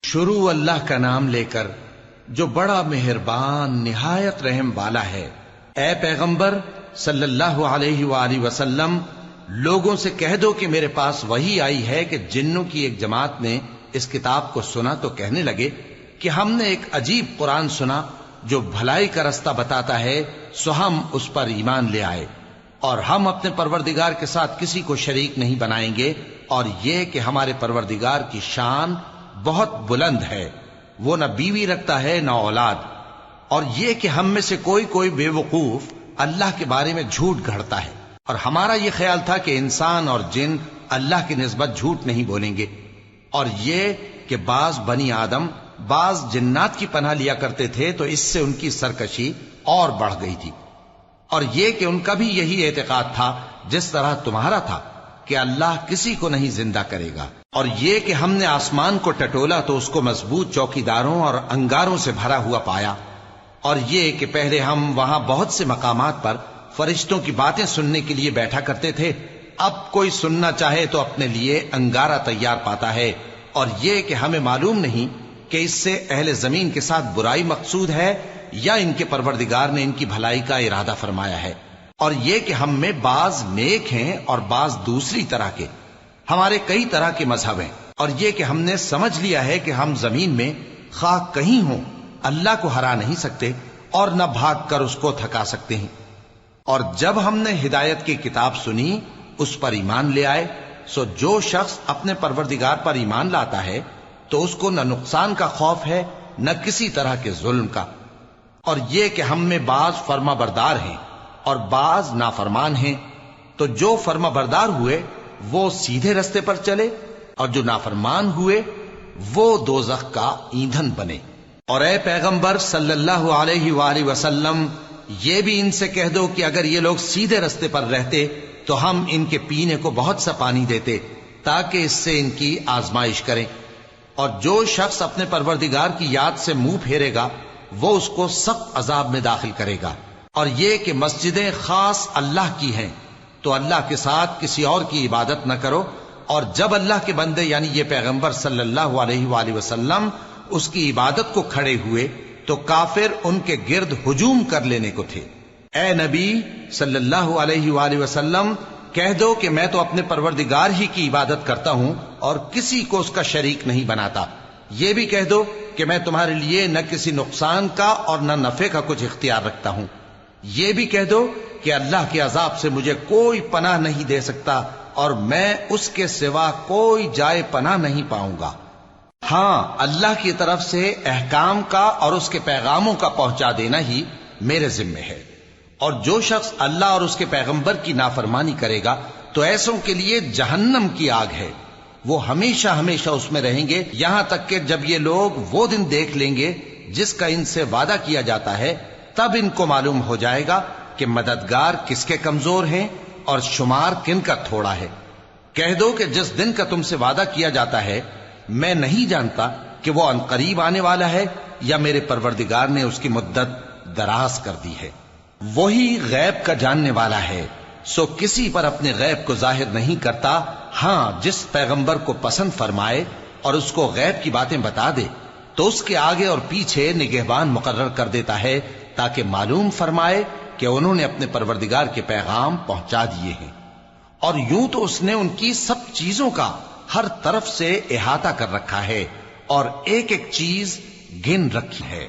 شروع اللہ کا نام لے کر جو بڑا مہربان نہایت رحم والا ہے۔ اے پیغمبر صلی اللہ علیہ وآلہ وسلم، لوگوں سے کہہ دو کہ میرے پاس وحی آئی ہے کہ جنوں کی ایک جماعت نے اس کتاب کو سنا تو کہنے لگے کہ ہم نے ایک عجیب قرآن سنا جو بھلائی کا رستہ بتاتا ہے، سو ہم اس پر ایمان لے آئے، اور ہم اپنے پروردگار کے ساتھ کسی کو شریک نہیں بنائیں گے، اور یہ کہ ہمارے پروردگار کی شان بہت بلند ہے، وہ نہ بیوی رکھتا ہے نہ اولاد، اور یہ کہ ہم میں سے کوئی بے وقوف اللہ کے بارے میں جھوٹ گھڑتا ہے، اور ہمارا یہ خیال تھا کہ انسان اور جن اللہ کی نسبت جھوٹ نہیں بولیں گے، اور یہ کہ بعض بنی آدم بعض جنات کی پناہ لیا کرتے تھے تو اس سے ان کی سرکشی اور بڑھ گئی تھی، اور یہ کہ ان کا بھی یہی اعتقاد تھا جس طرح تمہارا تھا کہ اللہ کسی کو نہیں زندہ کرے گا، اور یہ کہ ہم نے آسمان کو ٹٹولا تو اس کو مضبوط چوکیداروں اور انگاروں سے بھرا ہوا پایا، اور یہ کہ پہلے ہم وہاں بہت سے مقامات پر فرشتوں کی باتیں سننے کے لیے بیٹھا کرتے تھے، اب کوئی سننا چاہے تو اپنے لیے انگارہ تیار پاتا ہے، اور یہ کہ ہمیں معلوم نہیں کہ اس سے اہل زمین کے ساتھ برائی مقصود ہے یا ان کے پروردگار نے ان کی بھلائی کا ارادہ فرمایا ہے، اور یہ کہ ہم میں بعض نیک ہیں اور بعض دوسری طرح کے، ہمارے کئی طرح کے مذہب ہیں، اور یہ کہ ہم نے سمجھ لیا ہے کہ ہم زمین میں خواہ کہیں ہوں اللہ کو ہرا نہیں سکتے اور نہ بھاگ کر اس کو تھکا سکتے ہیں، اور جب ہم نے ہدایت کی کتاب سنی اس پر ایمان لے آئے، سو جو شخص اپنے پروردگار پر ایمان لاتا ہے تو اس کو نہ نقصان کا خوف ہے نہ کسی طرح کے ظلم کا، اور یہ کہ ہم میں بعض فرما بردار ہیں اور بعض نافرمان ہیں، تو جو فرما بردار ہوئے وہ سیدھے رستے پر چلے، اور جو نافرمان ہوئے وہ دوزخ کا ایندھن بنے۔ اور اے پیغمبر صلی اللہ علیہ وآلہ وسلم، یہ بھی ان سے کہہ دو کہ اگر یہ لوگ سیدھے رستے پر رہتے تو ہم ان کے پینے کو بہت سا پانی دیتے تاکہ اس سے ان کی آزمائش کریں، اور جو شخص اپنے پروردگار کی یاد سے منہ پھیرے گا وہ اس کو سخت عذاب میں داخل کرے گا، اور یہ کہ مسجدیں خاص اللہ کی ہیں تو اللہ کے ساتھ کسی اور کی عبادت نہ کرو، اور جب اللہ کے بندے یعنی یہ پیغمبر صلی اللہ علیہ وآلہ وسلم اس کی عبادت کو کھڑے ہوئے تو کافر ان کے گرد ہجوم کر لینے کو تھے۔ اے نبی صلی اللہ علیہ وآلہ وسلم، کہہ دو کہ میں تو اپنے پروردگار ہی کی عبادت کرتا ہوں اور کسی کو اس کا شریک نہیں بناتا، یہ بھی کہہ دو کہ میں تمہارے لیے نہ کسی نقصان کا اور نہ نفع کا کچھ اختیار رکھتا ہوں، یہ بھی کہہ دو کہ اللہ کے عذاب سے مجھے کوئی پناہ نہیں دے سکتا اور میں اس کے سوا کوئی جائے پناہ نہیں پاؤں گا، ہاں اللہ کی طرف سے احکام کا اور اس کے پیغاموں کا پہنچا دینا ہی میرے ذمہ ہے، اور جو شخص اللہ اور اس کے پیغمبر کی نافرمانی کرے گا تو ایسوں کے لیے جہنم کی آگ ہے، وہ ہمیشہ ہمیشہ اس میں رہیں گے، یہاں تک کہ جب یہ لوگ وہ دن دیکھ لیں گے جس کا ان سے وعدہ کیا جاتا ہے، تب ان کو معلوم ہو جائے گا کہ مددگار کس کے کمزور ہیں اور شمار کن کا تھوڑا ہے۔ کہہ دو کہ جس دن کا تم سے وعدہ کیا جاتا ہے میں نہیں جانتا کہ وہ عنقریب آنے والا ہے یا میرے پروردگار نے اس کی مدت دراز کر دی ہے، وہی غیب کا جاننے والا ہے، سو کسی پر اپنے غیب کو ظاہر نہیں کرتا، ہاں جس پیغمبر کو پسند فرمائے اور اس کو غیب کی باتیں بتا دے تو اس کے آگے اور پیچھے نگہبان مقرر کر دیتا ہے تاکہ معلوم فرمائے کہ انہوں نے اپنے پروردگار کے پیغام پہنچا دیے ہیں، اور یوں تو اس نے ان کی سب چیزوں کا ہر طرف سے احاطہ کر رکھا ہے اور ایک ایک چیز گن رکھی ہے۔